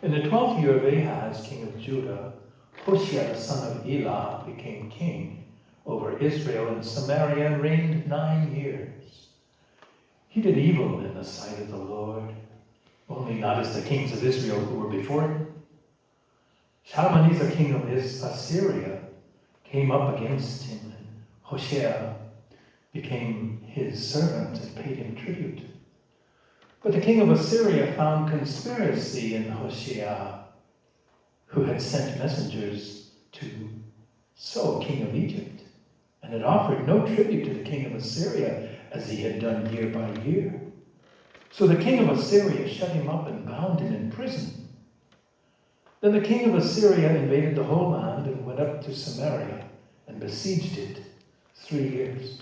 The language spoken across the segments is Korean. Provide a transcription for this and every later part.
In the 12th year of Ahaz, king of Judah, Hoshea the son of Elah became king over Israel and Samaria and reigned 9 years. He did evil in the sight of the Lord, only not as the kings of Israel who were before him. Shalmaneser, king of Assyria, came up against him, and Hoshea became his servant and paid him tribute. But the king of Assyria found conspiracy in Hoshea, who had sent messengers to So, king of Egypt, and had offered no tribute to the king of Assyria as he had done year by year. So the king of Assyria shut him up and bound him in prison. Then the king of Assyria invaded the whole land and went up to Samaria and besieged it 3 years.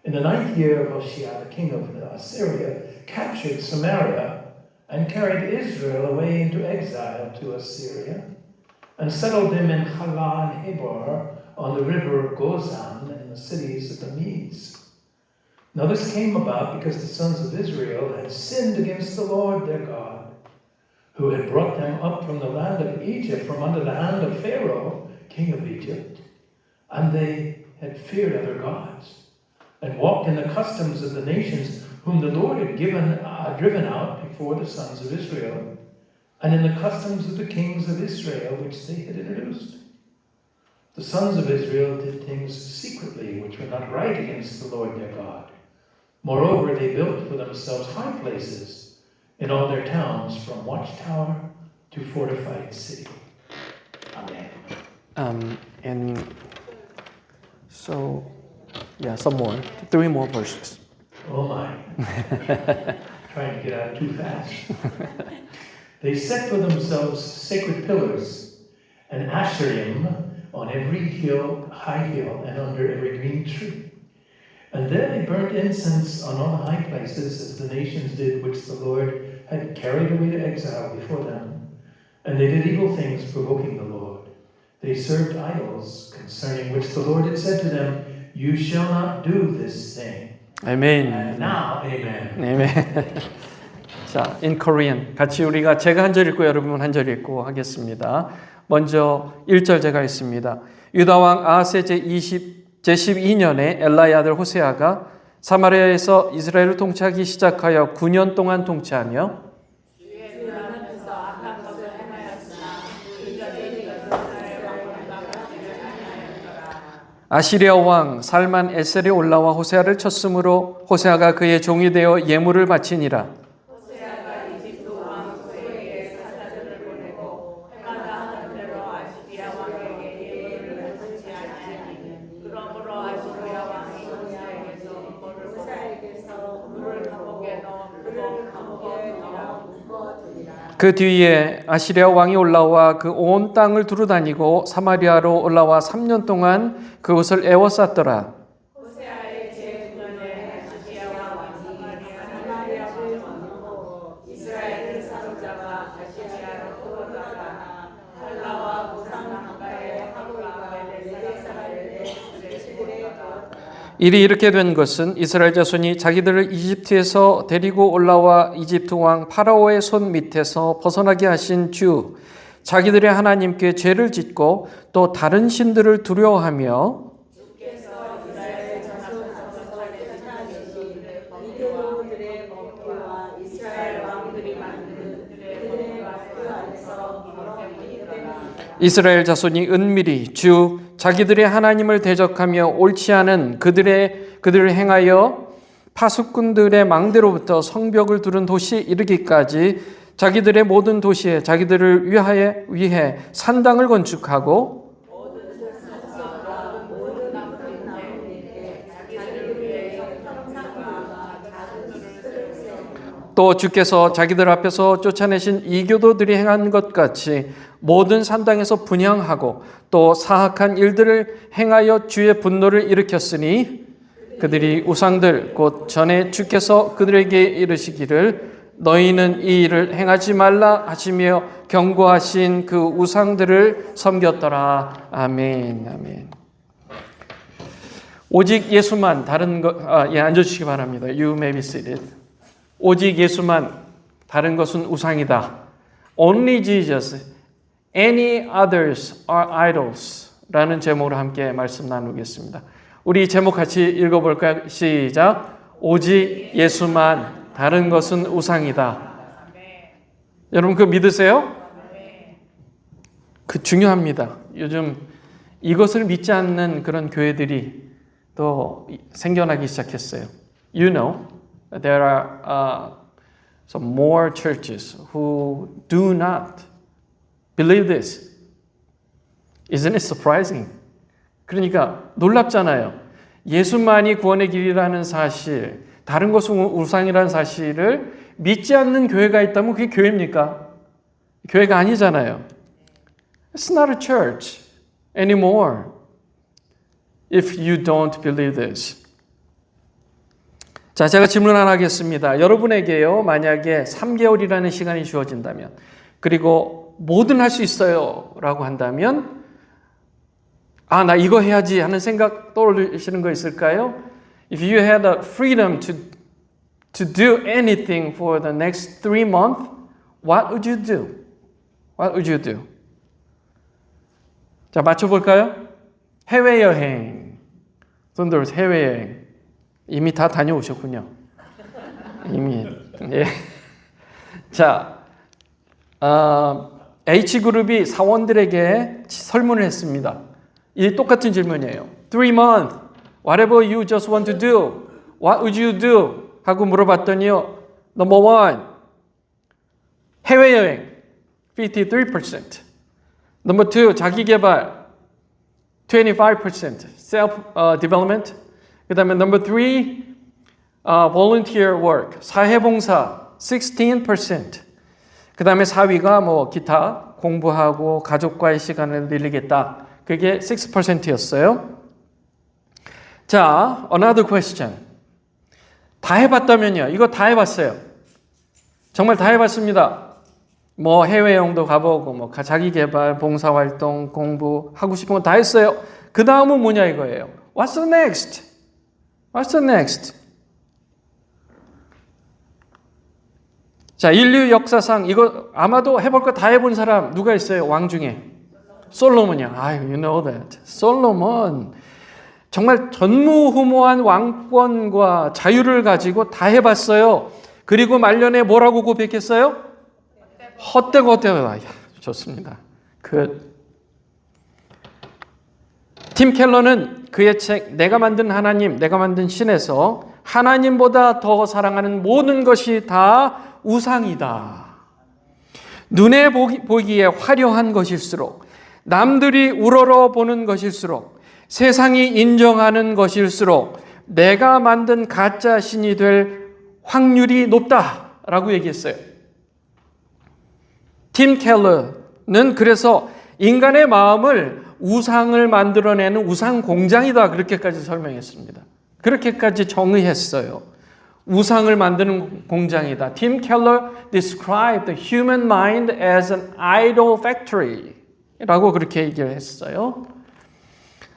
In the 9th year of Hoshea, the king of Assyria captured Samaria and carried Israel away into exile to Assyria and settled them in Halah and Habor on the river Gozan and the cities of the Medes. Now this came about because the sons of Israel had sinned against the Lord their God, who had brought them up from the land of Egypt, from under the hand of Pharaoh, king of Egypt, and they had feared other gods, and walked in the customs of the nations whom the Lord had driven out before the sons of Israel, and in the customs of the kings of Israel which they had introduced. The sons of Israel did things secretly which were not right against the Lord their God. Moreover, they built for themselves high places in all their towns, from watchtower to fortified city. Amen. And so, some more. 3 more verses. Oh my. Trying to get out too fast. They set for themselves sacred pillars and asherim on every hill, high hill, and under every green tree. And there they burnt incense on all the high places, as the nations did which the Lord had carried away to exile before them. And they did evil things, provoking the Lord. They served idols, concerning which the Lord had said to them, "You shall not do this thing." Amen. And now, amen. Amen. 자, in Korean. 같이 우리가 제가 한 절 읽고 여러분 한 절 읽고 하겠습니다. 먼저 1절 제가 읽습니다. 유다왕 아하스의 제12년에 엘라의 아들 호세아가 사마리아에서 이스라엘을 통치하기 시작하여 9년 동안 통치하며 아시리아 왕 살만 에셀이 올라와 호세아를 쳤으므로 호세아가 그의 종이 되어 예물을 바치니라. 호세아가 이집트 왕 소에게 사자들을 보내고 해마다 하는 대로 아시리아 왕에게 예물을 바치지 아니하니 그러므로 아시리아 왕이 호세아에게서 물을 감옥에 넣어 묶어두니라. 그 뒤에 아시리아 왕이 올라와 그 온 땅을 두루다니고 사마리아로 올라와 3년 동안 그곳을 에워쌌더라. 호세아의 제9년에 아시리아 왕이 사마리아를 점령하고 이스라엘을 사로잡아 아시리아로 끌어다가 할라와 고산 강가에 하루라에 네살에 일이 이렇게 된 것은 이스라엘 자손이 자기들을 이집트에서 데리고 올라와 이집트 왕 파라오의 손 밑에서 벗어나게 하신 주 자기들의 하나님께 죄를 짓고 또 다른 신들을 두려워하며 주께서 이스라엘 자손에게 하나님이 이교들의 목표와 이스라엘 왕들이 만든 그들의 마표 안에서 기록되니라. 이스라엘 자손이 은밀히 주 자기들의 하나님을 대적하며 옳지 않은 그들을 행하여 파수꾼들의 망대로부터 성벽을 두른 도시에 이르기까지 자기들의 모든 도시에 자기들을 위해 산당을 건축하고 또 주께서 자기들 앞에서 쫓아내신 이교도들이 행한 것 같이 모든 산당에서 분향하고 또 사악한 일들을 행하여 주의 분노를 일으켰으니 그들이 우상들 곧 전에 주께서 그들에게 이르시기를 너희는 이 일을 행하지 말라 하시며 경고하신 그 우상들을 섬겼더라. 아멘. 아멘. 오직 예수만 다른 것 앉아주시기 바랍니다. You may be seated. 오직 예수만 다른 것은 우상이다. Only Jesus, any others are idols 라는 제목으로 함께 말씀 나누겠습니다. 우리 제목 같이 읽어볼까요? 시작. 오직 예수만, 다른 것은 우상이다. 여러분 그거 믿으세요? 그 중요합니다. 요즘 이것을 믿지 않는 그런 교회들이 또 생겨나기 시작했어요. You know, there are some more churches who do not believe this. Isn't it surprising? 그러니까 놀랍잖아요. 예수만이 구원의 길이라는 사실, 다른 것은 우상이라는 사실을 믿지 않는 교회가 있다면 그게 교회입니까? 교회가 아니잖아요. It's not a church anymore if you don't believe this. 자, 제가 질문 하나 하겠습니다. 여러분에게요, 만약에 3개월이라는 시간이 주어진다면, 그리고 뭐든 할 수 있어요 라고 한다면, 아, 나 이거 해야지 하는 생각 떠올리시는 거 있을까요? If you had the freedom to do anything for the next 3 months, what would you do? What would you do? 자, 맞춰볼까요? 해외여행. 손들 해외여행. 이미 다 다녀오셨군요. 이미. 예. 자, H그룹이 사원들에게 설문을 했습니다. 이 똑같은 질문이에요. 3 months, whatever you just want to do, what would you do? 하고 물어봤더니요. Number 1, 해외여행, 53%. Number 2, 자기개발, 25%. Self-development. 그 다음에 number 3, volunteer work, 사회봉사, 16%. 그 다음에 4위가 뭐 기타, 공부하고 가족과의 시간을 늘리겠다. 그게 6%였어요. 자, another question. 다 해봤다면요. 이거 다 해봤어요. 정말 다 해봤습니다. 뭐 해외여행도 가보고, 뭐 자기개발, 봉사활동, 공부, 하고 싶은 거 다 했어요. 그 다음은 뭐냐 이거예요. What's the next? What's the next? 자, 인류 역사상 이거 아마도 해볼 거 다 해본 사람 누가 있어요? 왕 중에. 솔로몬이요. 아유, you know that. 솔로몬. 정말 전무후무한 왕권과 자유를 가지고 다 해봤어요. 그리고 말년에 뭐라고 고백했어요? 헛되고 헛되고. 좋습니다. 팀 켈러는 그의 책 내가 만든 하나님, 내가 만든 신에서 하나님보다 더 사랑하는 모든 것이 다 우상이다. 눈에 보기에 화려한 것일수록, 남들이 우러러 보는 것일수록, 세상이 인정하는 것일수록 내가 만든 가짜 신이 될 확률이 높다라고 얘기했어요. 팀 켈러는 그래서 인간의 마음을 우상을 만들어내는 우상 공장이다 그렇게까지 설명했습니다. 그렇게까지 정의했어요. 우상을 만드는 공장이다. 팀 켈러 described the human mind as an idol factory 라고 그렇게 얘기를 했어요.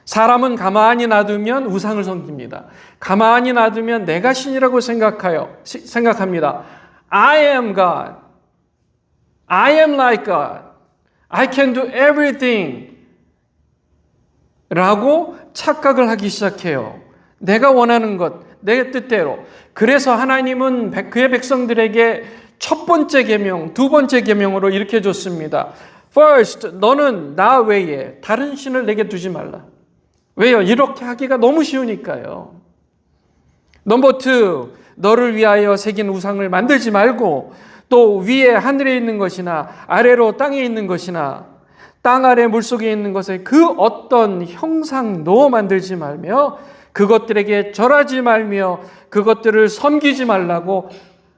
사람은 가만히 놔두면 우상을 섬깁니다. 가만히 놔두면 내가 신이라고 생각합니다. I am God. I am like God. I can do everything. 라고 착각을 하기 시작해요. 내가 원하는 것, 내 뜻대로. 그래서 하나님은 그의 백성들에게 첫 번째 계명, 두 번째 계명으로 이렇게 줬습니다. First, 너는 나 외에 다른 신을 내게 두지 말라. 왜요? 이렇게 하기가 너무 쉬우니까요. Number 2, 너를 위하여 새긴 우상을 만들지 말고 또 위에 하늘에 있는 것이나 아래로 땅에 있는 것이나 땅 아래 물속에 있는 것에 그 어떤 형상도 만들지 말며 그것들에게 절하지 말며 그것들을 섬기지 말라고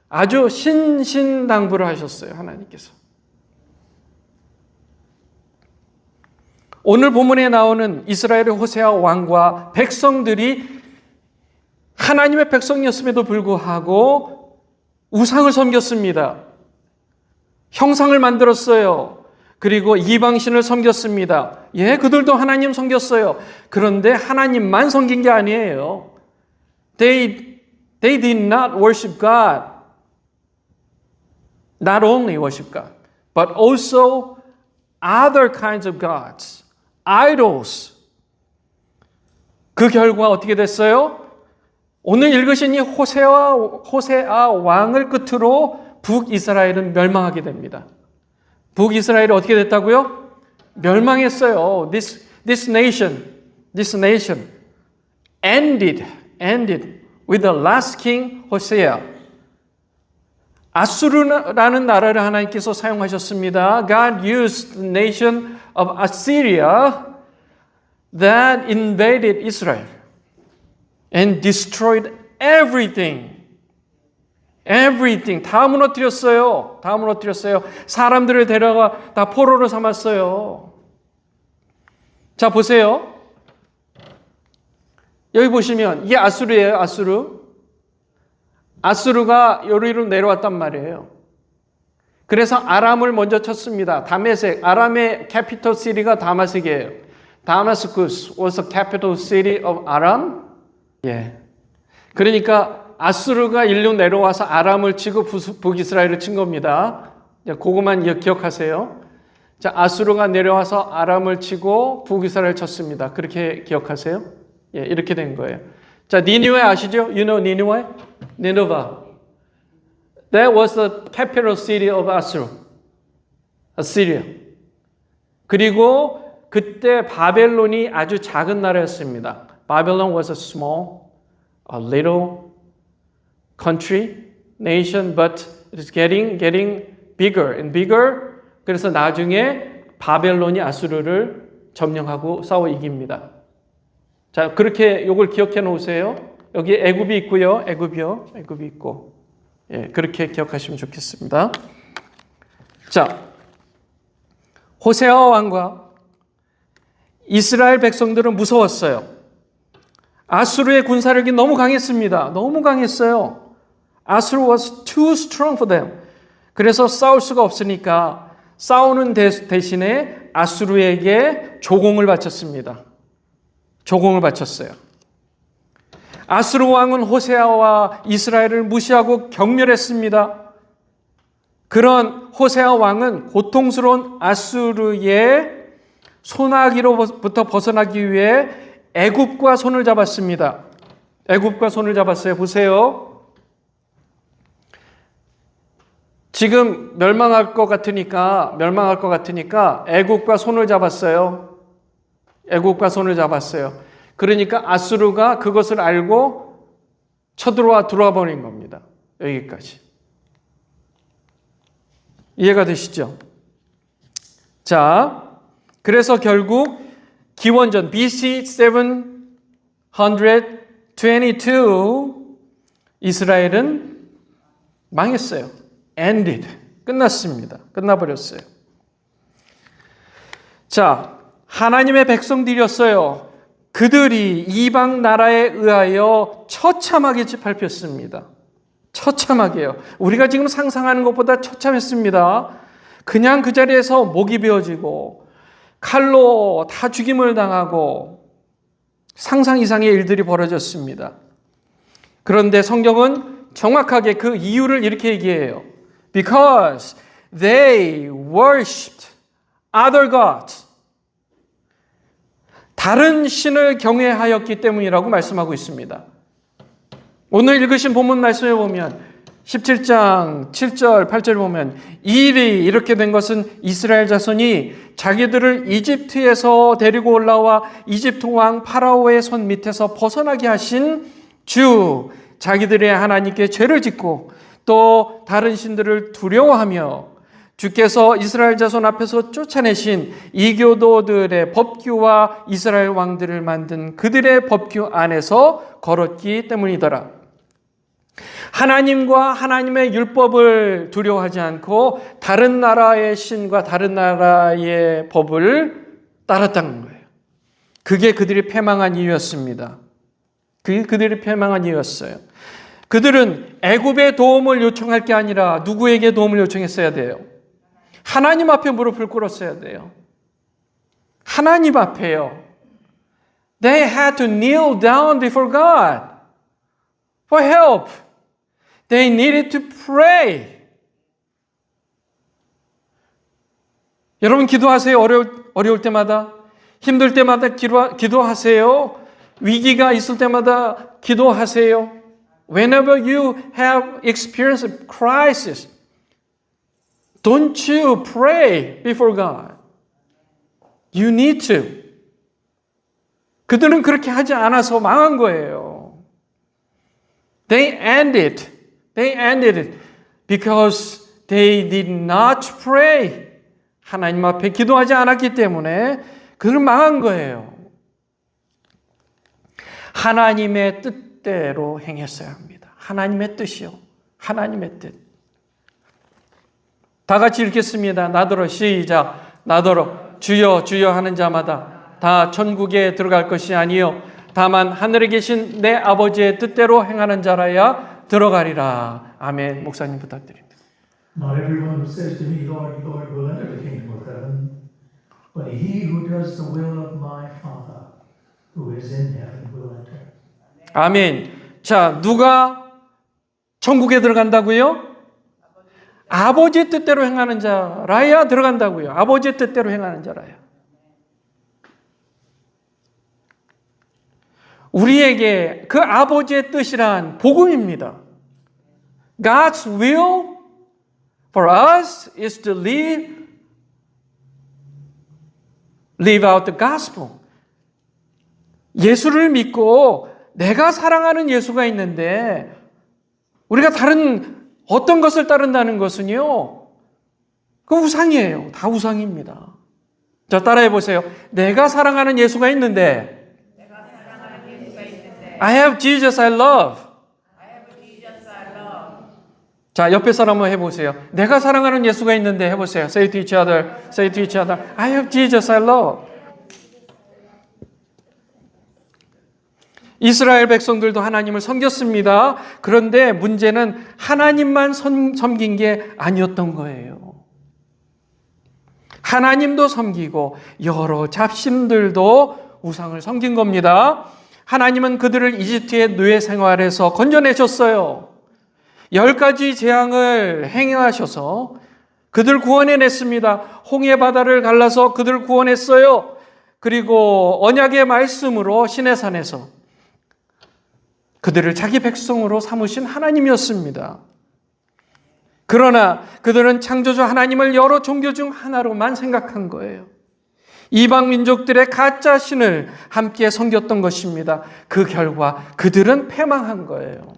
아주 신신당부를 하셨어요. 하나님께서. 오늘 본문에 나오는 이스라엘의 호세아 왕과 백성들이 하나님의 백성이었음에도 불구하고 우상을 섬겼습니다. 형상을 만들었어요. 그리고 이방신을 섬겼습니다. 예, 그들도 하나님 섬겼어요. 그런데 하나님만 섬긴 게 아니에요. They did not worship God. Not only worship God. but also other kinds of gods, idols. 그 결과 어떻게 됐어요? 오늘 읽으신 이 호세아 왕을 끝으로 북이스라엘은 멸망하게 됩니다. 북이스라엘이 어떻게 됐다고요? 멸망했어요. This nation ended with the last king Hosea. 아수르라는 나라를 하나님께서 사용하셨습니다. God used the nation of Assyria that invaded Israel and destroyed everything. 다 무너뜨렸어요. 사람들을 데려가 다 포로로 삼았어요. 자, 보세요. 여기 보시면 이게 아수르예요. 아수르가 요리로 내려왔단 말이에요. 그래서 아람을 먼저 쳤습니다. 다메섹, 아람의 캐피털 시티가 다마섹이에요. Damascus was the capital city of Aram. 예. 그러니까 아수르가 일로 내려와서 아람을 치고 북이스라엘을 친 겁니다. 그것만 기억하세요. 자, 아수르가 내려와서 아람을 치고 북이스라엘 쳤습니다. 그렇게 기억하세요? 예, 이렇게 된 거예요. 자, 니느웨 아시죠? You know 니느웨? Nineveh. That was the capital city of Assyria. 그리고 그때 바벨론이 아주 작은 나라였습니다. Babylon was a little country, nation, but it's getting bigger and bigger. 그래서 나중에 바벨론이 아수르를 점령하고 싸워 이깁니다. 자, 그렇게 요걸 기억해 놓으세요. 여기 애굽이 있고요. 애굽이 있고. 예, 그렇게 기억하시면 좋겠습니다. 자, 호세아 왕과 이스라엘 백성들은 무서웠어요. 아수르의 군사력이 너무 강했습니다. 너무 강했어요. 아수르 was too strong for them. 그래서 싸울 수가 없으니까 싸우는 대신에 아수르에게 조공을 바쳤습니다. 조공을 바쳤어요. 아수르 왕은 호세아와 이스라엘을 무시하고 경멸했습니다. 그런 호세아 왕은 고통스러운 아수르의 손아귀로부터 벗어나기 위해 애굽과 손을 잡았습니다. 애굽과 손을 잡았어요. 보세요. 지금 멸망할 것 같으니까 애굽과 손을 잡았어요. 그러니까 아수르가 그것을 알고 들어와 버린 겁니다. 여기까지. 이해가 되시죠? 자, 그래서 결국 기원전 BC 722 이스라엘은 망했어요. ended. 끝났습니다. 끝나버렸어요. 자, 하나님의 백성들이었어요. 그들이 이방 나라에 의하여 처참하게 짓밟혔습니다. 처참하게요. 우리가 지금 상상하는 것보다 처참했습니다. 그냥 그 자리에서 목이 베어지고 칼로 다 죽임을 당하고 상상 이상의 일들이 벌어졌습니다. 그런데 성경은 정확하게 그 이유를 이렇게 얘기해요. Because they worshipped other gods. 다른 신을 경외하였기 때문이라고 말씀하고 있습니다. 오늘 읽으신 본문 말씀에 보면 17장 7절 8절 보면 이 일이 이렇게 된 것은 이스라엘 자손이 자기들을 이집트에서 데리고 올라와 이집트 왕 파라오의 손 밑에서 벗어나게 하신 주 자기들의 하나님께 죄를 짓고 또 다른 신들을 두려워하며 주께서 이스라엘 자손 앞에서 쫓아내신 이교도들의 법규와 이스라엘 왕들을 만든 그들의 법규 안에서 걸었기 때문이더라. 하나님과 하나님의 율법을 두려워하지 않고 다른 나라의 신과 다른 나라의 법을 따랐다는 거예요. 그게 그들이 패망한 이유였습니다. 그게 그들이 패망한 이유였어요. 그들은 애굽의 도움을 요청할 게 아니라 누구에게 도움을 요청했어야 돼요? 하나님 앞에 무릎을 꿇었어야 돼요. 하나님 앞에요. They had to kneel down before God for help. They needed to pray. 여러분 기도하세요. 어려울 때마다. 힘들 때마다 기도하세요. 위기가 있을 때마다 기도하세요. Whenever you have experienced a crisis, don't you pray before God. You need to. 그들은 그렇게 하지 않아서 망한 거예요. They ended it because they did not pray. 하나님 앞에 기도하지 않았기 때문에 그들은 망한 거예요. 하나님의 뜻대로 행했어야 합니다. 하나님의 뜻이요. 하나님의 뜻. 다 같이 읽겠습니다. 나더러 시작. 나더러 주여 주여 하는 자마다 다 천국에 들어갈 것이 아니요 다만 하늘에 계신 내 아버지의 뜻대로 행하는 자라야 들어가리라. 아멘. 목사님 부탁드립니다. Not everyone who says to me, Lord, Lord, will enter the kingdom of heaven, but he who does the will of my Father who is in heaven will enter. 아멘. 자, 누가 천국에 들어간다고요? 아버지의 뜻대로 행하는 자라야 들어간다고요. 아버지의 뜻대로 행하는 자라야. 우리에게 그 아버지의 뜻이란 복음입니다. God's will for us is to live out the gospel. 예수를 믿고 내가 사랑하는 예수가 있는데 우리가 다른 어떤 것을 따른다는 것은요, 그 우상이에요. 다 우상입니다. 자, 따라해 보세요. 내가 사랑하는 예수가 있는데 I have Jesus I love. 자, 옆에 사람 한번 해보세요. 내가 사랑하는 예수가 있는데 해보세요. Say to each other. Say to each other. I have Jesus I love. 이스라엘 백성들도 하나님을 섬겼습니다. 그런데 문제는 하나님만 섬긴 게 아니었던 거예요. 하나님도 섬기고 여러 잡신들도 우상을 섬긴 겁니다. 하나님은 그들을 이집트의 노예 생활에서 건져내셨어요. 10가지 재앙을 행하셔서 그들 구원해냈습니다. 홍해 바다를 갈라서 그들 구원했어요. 그리고 언약의 말씀으로 시내산에서 그들을 자기 백성으로 삼으신 하나님이었습니다. 그러나 그들은 창조주 하나님을 여러 종교 중 하나로만 생각한 거예요. 이방 민족들의 가짜 신을 함께 섬겼던 것입니다. 그 결과 그들은 패망한 거예요.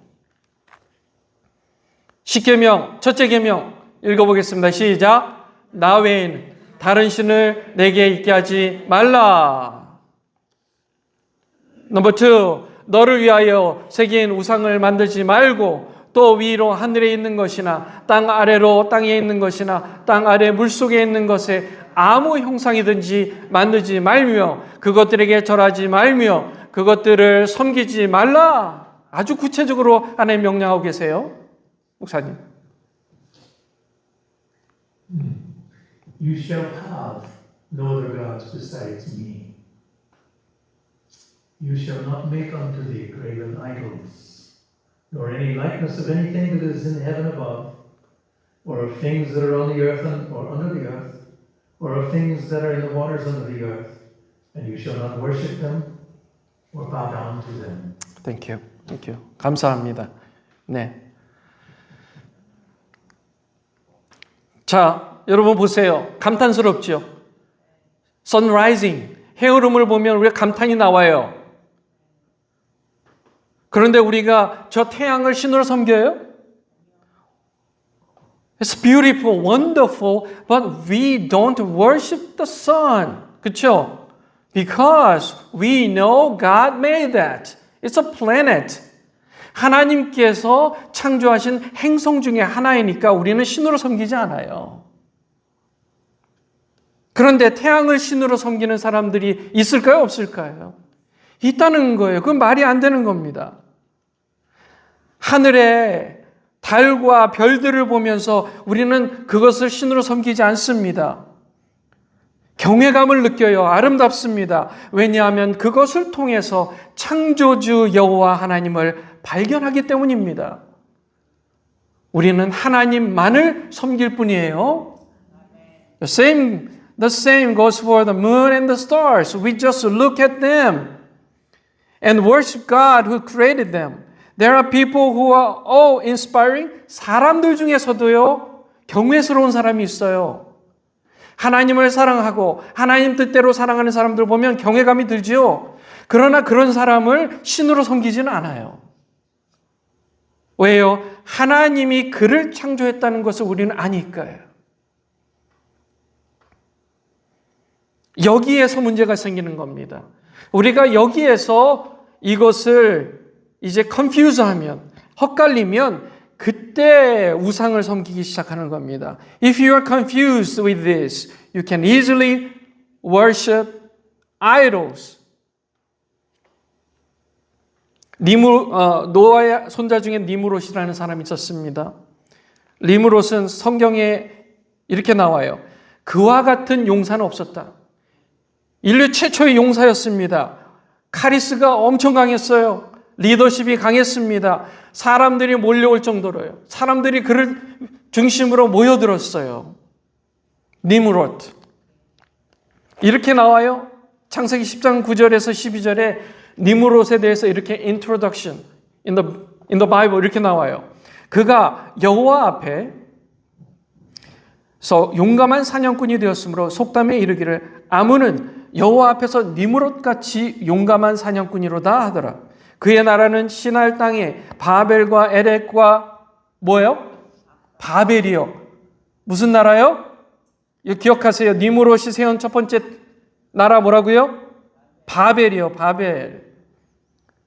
십계명, 첫째 계명 읽어보겠습니다. 시작. 나 외에는 다른 신을 내게 있게 하지 말라. 넘버 2, 너를 위하여 새긴 우상을 만들지 말고 또 위로 하늘에 있는 것이나 땅 아래로 땅에 있는 것이나 땅 아래 물속에 있는 것에 아무 형상이든지 만들지 말며 그것들에게 절하지 말며 그것들을 섬기지 말라. 아주 구체적으로 하나님 명령하고 계세요. 목사님. You shall have no other gods besides me. You shall not make unto thee graven idols, nor any likeness of anything that is in heaven above, or of things that are on the earth or under the earth, or of things that are in the waters under the earth, and you shall not worship them or bow down to them. Thank you. Thank you. 감사합니다. 네. 자, 여러분 보세요. 감탄스럽죠? Sunrising, 해오름을 보면 우리가 감탄이 나와요. 그런데 우리가 저 태양을 신으로 섬겨요? It's beautiful, wonderful, but we don't worship the sun. 그렇죠? Because we know God made that. It's a planet. 하나님께서 창조하신 행성 중에 하나이니까 우리는 신으로 섬기지 않아요. 그런데 태양을 신으로 섬기는 사람들이 있을까요? 없을까요? 있다는 거예요. 그건 말이 안 되는 겁니다. 하늘에 달과 별들을 보면서 우리는 그것을 신으로 섬기지 않습니다. 경외감을 느껴요. 아름답습니다. 왜냐하면 그것을 통해서 창조주 여호와 하나님을 발견하기 때문입니다. 우리는 하나님만을 섬길 뿐이에요. The same The same goes for the moon and the stars. We just look at them and worship God who created them. There are people who are inspiring. 사람들 중에서도요, 경외스러운 사람이 있어요. 하나님을 사랑하고 하나님 뜻대로 사랑하는 사람들 보면 경외감이 들지요. 그러나 그런 사람을 신으로 섬기지는 않아요. 왜요? 하나님이 그를 창조했다는 것을 우리는 아니까요. 여기에서 문제가 생기는 겁니다. 우리가 여기에서 이것을 이제 confuse하면, 헛갈리면 그때 우상을 섬기기 시작하는 겁니다. If you are confused with this, you can easily worship idols. 노아의 손자 중에 니므롯이라는 사람이 있었습니다. 니므롯은 성경에 이렇게 나와요. 그와 같은 용사는 없었다. 인류 최초의 용사였습니다. 카리스가 엄청 강했어요. 리더십이 강했습니다. 사람들이 몰려올 정도로요. 사람들이 그를 중심으로 모여들었어요. 니므롯. 이렇게 나와요. 창세기 10장 9절에서 12절에 니므롯에 대해서 이렇게 introduction in the Bible 이렇게 나와요. 그가 여호와 앞에서 용감한 사냥꾼이 되었으므로 속담에 이르기를 아문은 여호와 앞에서 니므롯같이 용감한 사냥꾼이로다 하더라. 그의 나라는 시날 땅에 바벨과 에렉과 뭐예요? 바벨이요. 무슨 나라요? 이거 기억하세요. 니므롯이 세운 첫 번째 나라 뭐라고요? 바벨이요. 바벨.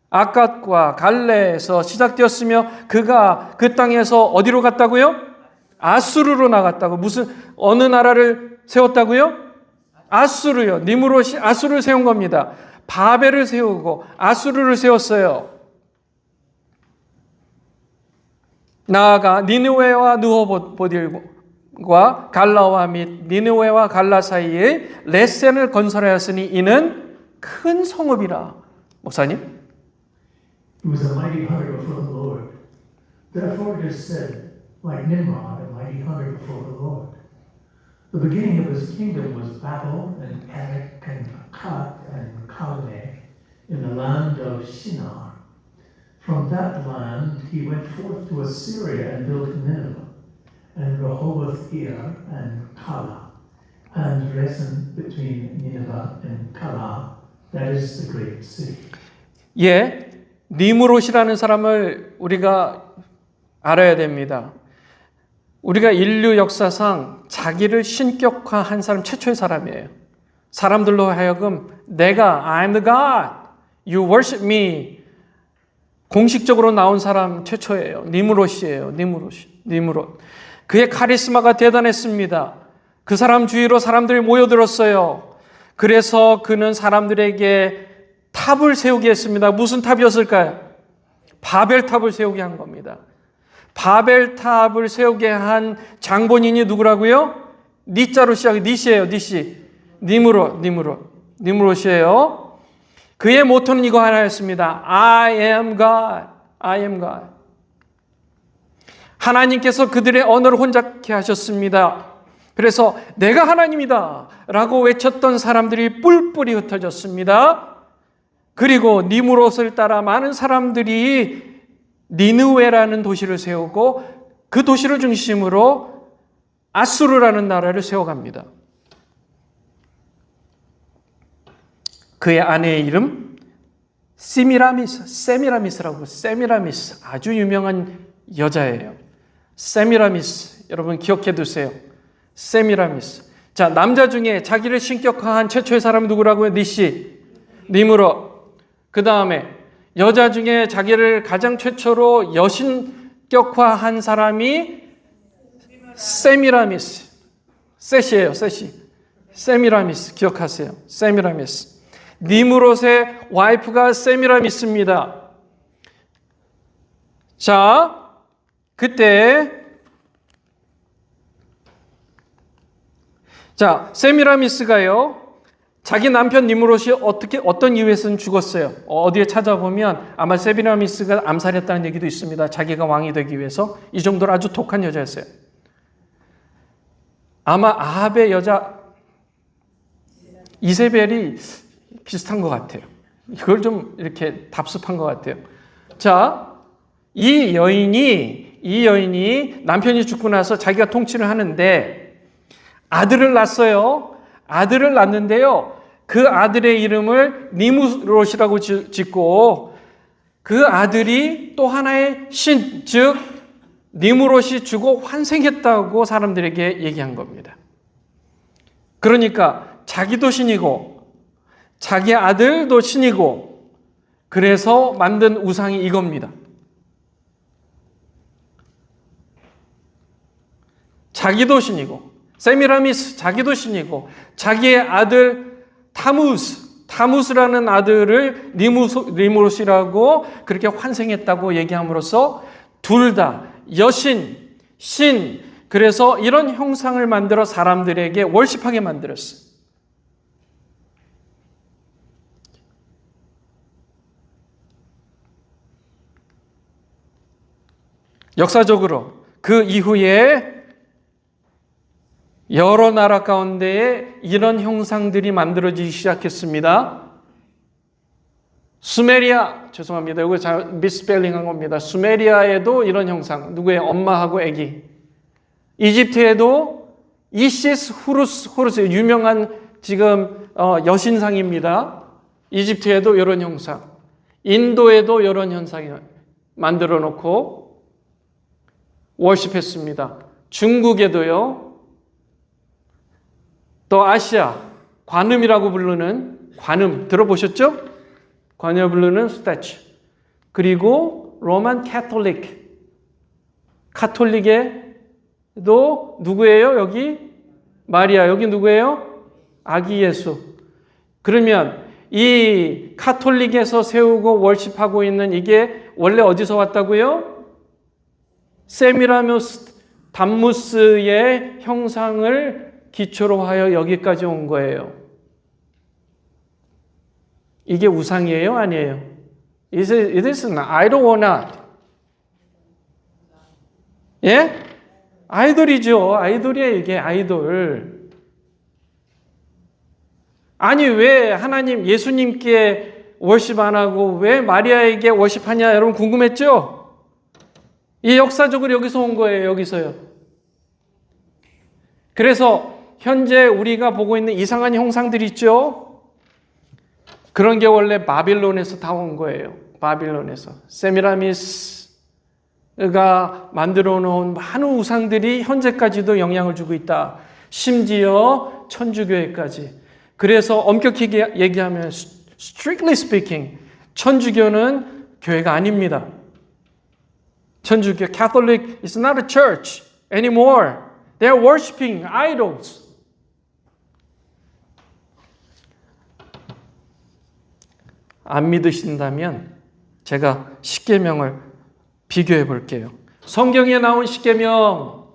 아갓과 갈레에서 시작되었으며 그가 그 땅에서 어디로 갔다고요? 아수르로 나갔다고. 어느 나라를 세웠다고요? 아수르요. 니므롯이 아수르를 세운 겁니다. 바벨을 세우고 아수르를 세웠어요. 나아가 니느웨와 느호보딜과 갈라와 및 니느웨와 갈라 사이에 레센을 건설하였으니 이는 큰 성읍이라. 목사님? He was a mighty hunter before the Lord. Therefore it is said, like Nimrod, a mighty hunter before the Lord. The beginning of his kingdom was Babel and Erech and Akkad and Calneh in the land of Shinar. From that land he went forth to Assyria and built Nineveh, and Rehoboth-ir and Calah, and Resen between Nineveh and Calah, that is the great city. 예, 니므롯이라는 사람을 우리가 알아야 됩니다. 우리가 인류 역사상 자기를 신격화한 사람 최초의 사람이에요. 사람들로 하여금 내가 I'm the God, you worship me 공식적으로 나온 사람 최초예요. 니므롯이에요. 니므롯. 그의 카리스마가 대단했습니다. 그 사람 주위로 사람들이 모여들었어요. 그래서 그는 사람들에게 탑을 세우게 했습니다. 무슨 탑이었을까요? 바벨탑을 세우게 한 겁니다. 바벨탑을 세우게 한 장본인이 누구라고요? 니자로 시작해. 니시예요. 니시. 니므롯이에요. 그의 모토는 이거 하나였습니다. I am God. I am God. 하나님께서 그들의 언어를 혼잡케 하셨습니다. 그래서 내가 하나님이다 라고 외쳤던 사람들이 뿔뿔이 흩어졌습니다. 그리고 니므롯을 따라 많은 사람들이 니느웨라는 도시를 세우고 그 도시를 중심으로 아수르라는 나라를 세워갑니다. 그의 아내의 이름 세미라미스 아주 유명한 여자예요. 세미라미스 여러분 기억해 두세요. 세미라미스. 자, 남자 중에 자기를 신격화한 최초의 사람은 누구라고요? 니므롯. 그 다음에 여자 중에 자기를 가장 최초로 여신격화한 사람이 세미라미스. 셋이에요. 세미라미스 기억하세요. 세미라미스. 니므롯의 와이프가 세미라미스입니다. 자, 그때 세미라미스가요. 자기 남편 니므롯이 어떤 이유에서는 죽었어요. 어디에 찾아보면 아마 세미라미스가 암살했다는 얘기도 있습니다. 자기가 왕이 되기 위해서. 이 정도로 아주 독한 여자였어요. 아마 아합의 여자 이세벨이 비슷한 것 같아요. 이걸 좀 이렇게 답습한 것 같아요. 자, 이 여인이 남편이 죽고 나서 자기가 통치를 하는데 아들을 낳았어요. 아들을 낳는데요. 그 아들의 이름을 니무롯이라고 짓고 그 아들이 또 하나의 신, 즉 니무롯이 죽어 환생했다고 사람들에게 얘기한 겁니다. 그러니까 자기도 신이고 자기 아들도 신이고 그래서 만든 우상이 이겁니다. 자기도 신이고 세미라미스 자기도 신이고 자기의 아들 타무스라는 아들을 니무롯이라고 그렇게 환생했다고 얘기함으로써 둘 다 여신, 신, 그래서 이런 형상을 만들어 사람들에게 월십하게 만들었어요. 역사적으로 그 이후에 여러 나라 가운데에 이런 형상들이 만들어지기 시작했습니다. 수메리아, 죄송합니다. 이거 잘 미스펠링한 겁니다. 수메리아에도 이런 형상, 누구의 엄마하고 아기. 이집트에도 이시스 호루스 유명한 지금 여신상입니다. 이집트에도 이런 형상, 인도에도 이런 현상이 만들어 놓고 월십했습니다. 중국에도요. 또 아시아 관음이라고 부르는 관음 들어보셨죠? 관음을 부르는 스태츄. 그리고 로만 카톨릭에도 누구예요? 여기 마리아. 여기 누구예요? 아기 예수. 그러면 이 카톨릭에서 세우고 월십하고 있는 이게 원래 어디서 왔다고요? 세미라미스 담무스의 형상을 기초로 하여 여기까지 온 거예요. 이게 우상이에요? 아니에요? It is an idol or not? 예? 아이돌이죠. 아이돌이에요, 이게 아이돌. 아니, 왜 하나님, 예수님께 월십 안 하고 왜 마리아에게 월십하냐? 여러분 궁금했죠? 이 역사적으로 여기서 온 거예요, 여기서요. 그래서 현재 우리가 보고 있는 이상한 형상들 있죠? 그런 게 원래 바빌론에서 다 온 거예요. 바빌론에서. 세미라미스가 만들어 놓은 많은 우상들이 현재까지도 영향을 주고 있다. 심지어 천주교회까지. 그래서 엄격히 얘기하면 strictly speaking 천주교는 교회가 아닙니다. 천주교 Catholic is not a church anymore. They are worshiping idols. 안 믿으신다면 제가 십계명을 비교해 볼게요. 성경에 나온 십계명,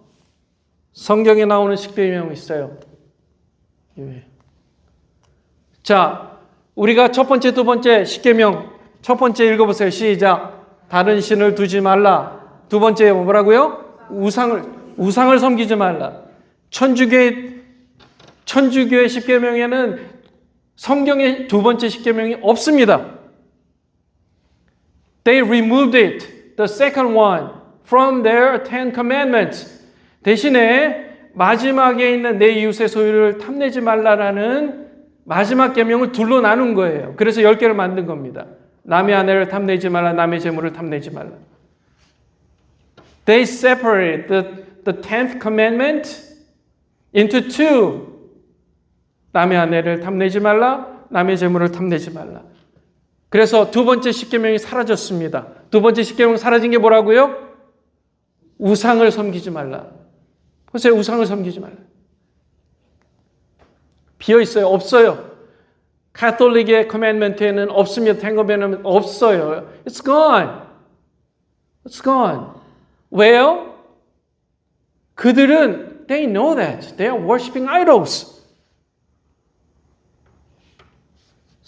성경에 나오는 십계명이 있어요. 자, 우리가 첫 번째, 두 번째 십계명, 첫 번째 읽어보세요. 시작. 다른 신을 두지 말라. 두 번째 뭐라고요? 우상을 섬기지 말라. 천주교의 십계명에는 성경의 두 번째 십계명이 없습니다. They removed it, the second one, from their Ten Commandments. 대신에 마지막에 있는 내 이웃의 소유를 탐내지 말라라는 마지막 계명을 둘로 나눈 거예요. 그래서 10개를 만든 겁니다. 남의 아내를 탐내지 말라, 남의 재물을 탐내지 말라. They separate the 10th commandment into two. 남의 아내를 탐내지 말라, 남의 재물을 탐내지 말라. 그래서 두 번째 십계명이 사라졌습니다. 두 번째 십계명 사라진 게 뭐라고요? 우상을 섬기지 말라. 보세요, 우상을 섬기지 말라. 비어 있어요? 없어요. 카톨릭의 커맨먼트에는 없습니다. 텐 커맨먼트 없어요. It's gone. It's gone. 왜요? 그들은 they know that. They are worshiping idols.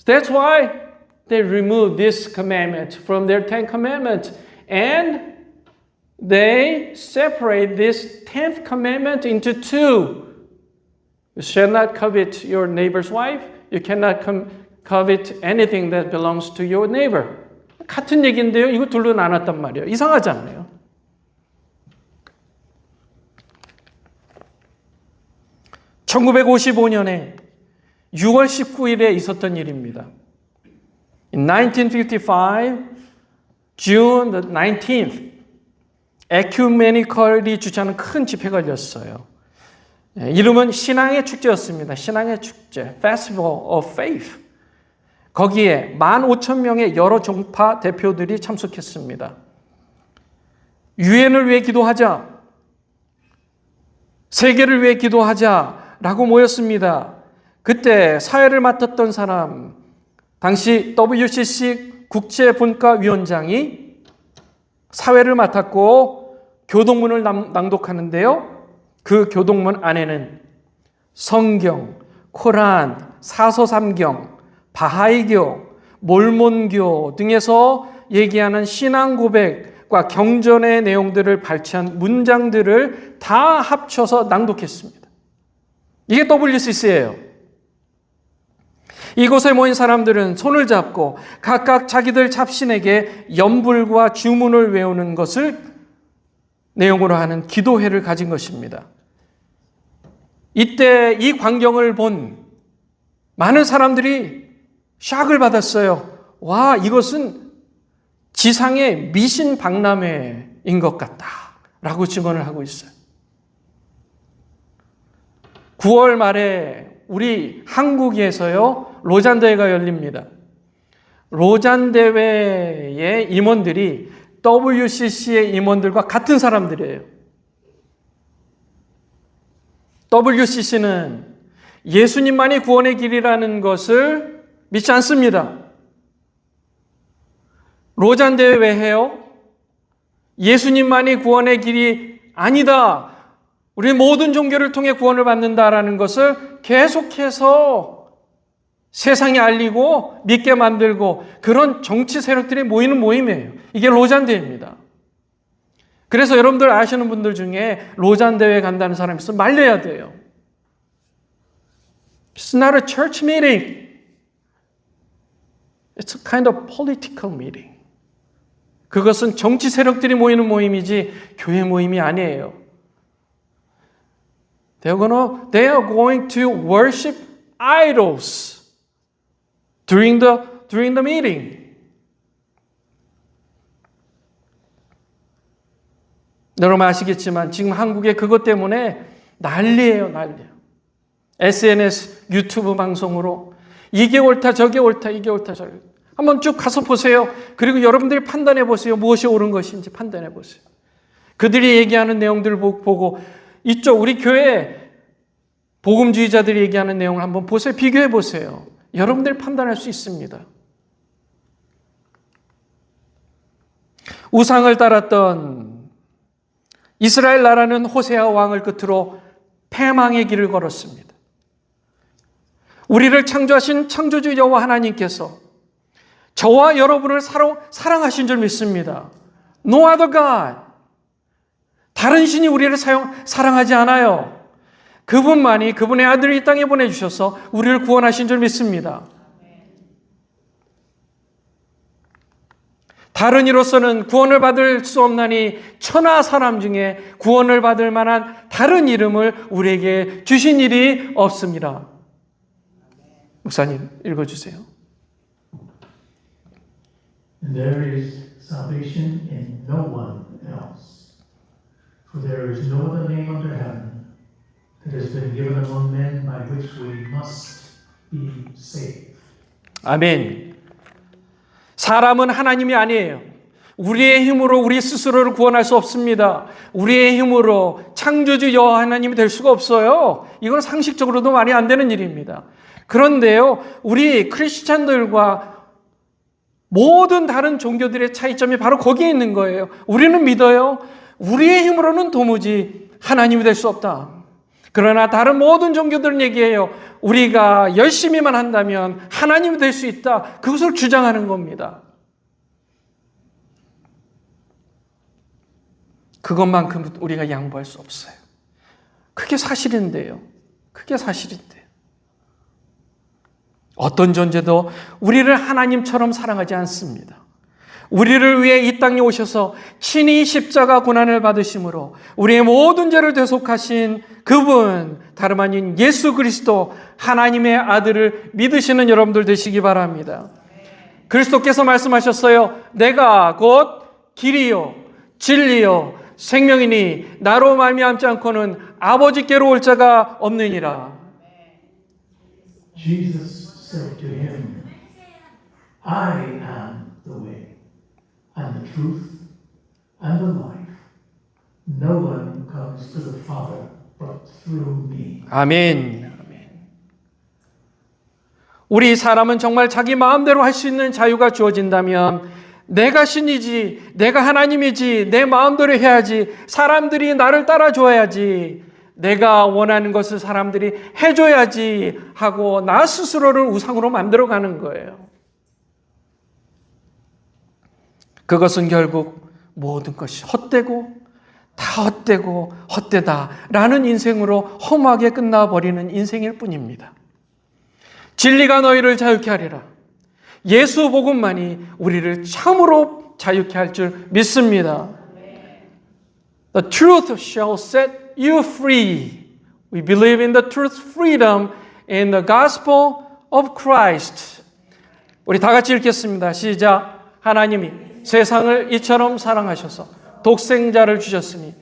That's why they removed this commandment from their 10 commandments. And they separate this 10th commandment into two. You shall not covet your neighbor's wife. You cannot covet anything that belongs to your neighbor. 같은 얘기인데요. 이거 둘로 나눴단 말이에요. 이상하지 않나요? (1955년에) 6월 19일에 있었던 일입니다. In 1955, June the 19th, 에큐메니컬이 주최하는 큰 집회가 열렸어요. 이름은 신앙의 축제였습니다. 신앙의 축제, Festival of Faith. 거기에 15,000명의 여러 종파 대표들이 참석했습니다. 유엔을 위해 기도하자, 세계를 위해 기도하자라고 모였습니다. 그때 사회를 맡았던 사람, 당시 WCC 국제분과위원장이 사회를 맡았고 교동문을 낭독하는데요. 그 교동문 안에는 성경, 코란, 사서삼경, 바하이교, 몰몬교 등에서 얘기하는 신앙 고백과 경전의 내용들을 발췌한 문장들을 다 합쳐서 낭독했습니다. 이게 WCC예요. 이곳에 모인 사람들은 손을 잡고 각각 자기들 잡신에게 연불과 주문을 외우는 것을 내용으로 하는 기도회를 가진 것입니다. 이때 이 광경을 본 많은 사람들이 샥을 받았어요. 와, 이것은 지상의 미신 박람회인 것 같다라고 증언을 하고 있어요. 9월 말에 우리 한국에서요, 로잔 대회가 열립니다. 로잔 대회의 임원들이 WCC의 임원들과 같은 사람들이에요. WCC는 예수님만이 구원의 길이라는 것을 믿지 않습니다. 로잔 대회 왜 해요? 예수님만이 구원의 길이 아니다. 우리 모든 종교를 통해 구원을 받는다라는 것을 계속해서 세상에 알리고 믿게 만들고 그런 정치 세력들이 모이는 모임이에요. 이게 로잔 대회입니다. 그래서 여러분들 아시는 분들 중에 로잔 대회 간다는 사람이 있으면 말려야 돼요. It's not a church meeting. It's a kind of political meeting. 그것은 정치 세력들이 모이는 모임이지 교회 모임이 아니에요. They are going to worship idols during the meeting. 여러분 아시겠지만 지금 한국에 그것 때문에 난리예요, 난리예요. SNS, 유튜브 방송으로 이게 옳다, 저게 옳다, 이게 옳다, 저게 옳다. 한번 쭉 가서 보세요. 그리고 여러분들이 판단해 보세요. 무엇이 옳은 것인지 판단해 보세요. 그들이 얘기하는 내용들을 보고 이쪽 우리 교회 복음주의자들이 얘기하는 내용을 한번 보세요. 비교해 보세요. 여러분들이 판단할 수 있습니다. 우상을 따랐던 이스라엘 나라는 호세아 왕을 끝으로 패망의 길을 걸었습니다. 우리를 창조하신 창조주 여호와 하나님께서 저와 여러분을 사랑하신 줄 믿습니다. No other God. 다른 신이 우리를 사랑하지 않아요. 그분만이 그분의 아들을 이 땅에 보내주셔서 우리를 구원하신 줄 믿습니다. 다른 이로서는 구원을 받을 수 없나니 천하 사람 중에 구원을 받을 만한 다른 이름을 우리에게 주신 일이 없습니다. 목사님 읽어주세요. There is salvation in no one else, for there is no other name under heaven that has been given among men by which we must be saved. 아멘. 사람은 하나님이 아니에요. 우리의 힘으로 우리 스스로를 구원할 수 없습니다. 우리의 힘으로 창조주 여호와 하나님이 될 수가 없어요. 이건 상식적으로도 말이 안 되는 일입니다. 그런데요, 우리 크리스찬들과 모든 다른 종교들의 차이점이 바로 거기에 있는 거예요. 우리는 믿어요. 우리의 힘으로는 도무지 하나님이 될 수 없다. 그러나 다른 모든 종교들은 얘기해요. 우리가 열심히만 한다면 하나님이 될 수 있다. 그것을 주장하는 겁니다. 그것만큼 우리가 양보할 수 없어요. 그게 사실인데요. 그게 사실인데요. 어떤 존재도 우리를 하나님처럼 사랑하지 않습니다. 우리를 위해 이 땅에 오셔서 친히 십자가 고난을 받으심으로 우리의 모든 죄를 대속하신 그분, 다름 아닌 예수 그리스도 하나님의 아들을 믿으시는 여러분들 되시기 바랍니다. 그리스도께서 말씀하셨어요. 내가 곧 길이요 진리요 생명이니 나로 말미암지 않고는 아버지께로 올 자가 없느니라. Jesus said to him, I am the way, and the truth, and the life. No one comes to the Father but through me. 아멘. 우리 사람은 정말 자기 마음대로 할 수 있는 자유가 주어진다면 내가 신이지, 내가 하나님이지, 내 마음대로 해야지, 사람들이 나를 따라줘야지, 내가 원하는 것을 사람들이 해줘야지 하고 나 스스로를 우상으로 만들어가는 거예요. 그것은 결국 모든 것이 헛되고 다 헛되고 헛되다라는 인생으로 험하게 끝나버리는 인생일 뿐입니다. 진리가 너희를 자유케 하리라. 예수 복음만이 우리를 참으로 자유케 할 줄 믿습니다. The truth shall set you free. We believe in the truth, freedom in the gospel of Christ. 우리 다 같이 읽겠습니다. 시작. 하나님이 세상을 이처럼 사랑하셔서 독생자를 주셨으니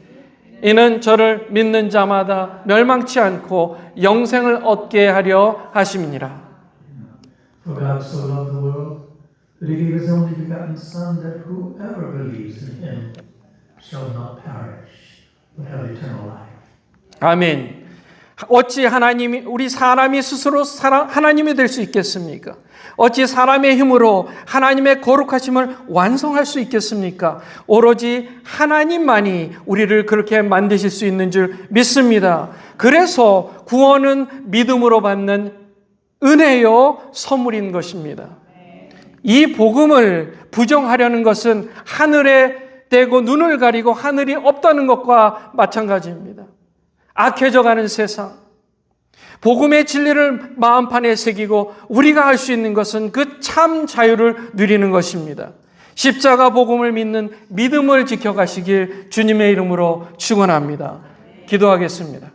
이는 저를 믿는 자마다 멸망치 않고 영생을 얻게 하려 하심이니라. For God so loved the world that he gave his only begotten Son, that whoever believes in him shall not perish, but have eternal life. 아멘. 어찌 하나님이 우리 사람이 스스로 하나님이 될 수 있겠습니까? 어찌 사람의 힘으로 하나님의 거룩하심을 완성할 수 있겠습니까? 오로지 하나님만이 우리를 그렇게 만드실 수 있는 줄 믿습니다. 그래서 구원은 믿음으로 받는 은혜요 선물인 것입니다. 이 복음을 부정하려는 것은 하늘에 떼고 눈을 가리고 하늘이 없다는 것과 마찬가지입니다. 악해져가는 세상, 복음의 진리를 마음판에 새기고 우리가 할 수 있는 것은 그 참 자유를 누리는 것입니다. 십자가 복음을 믿는 믿음을 지켜가시길 주님의 이름으로 축원합니다. 기도하겠습니다.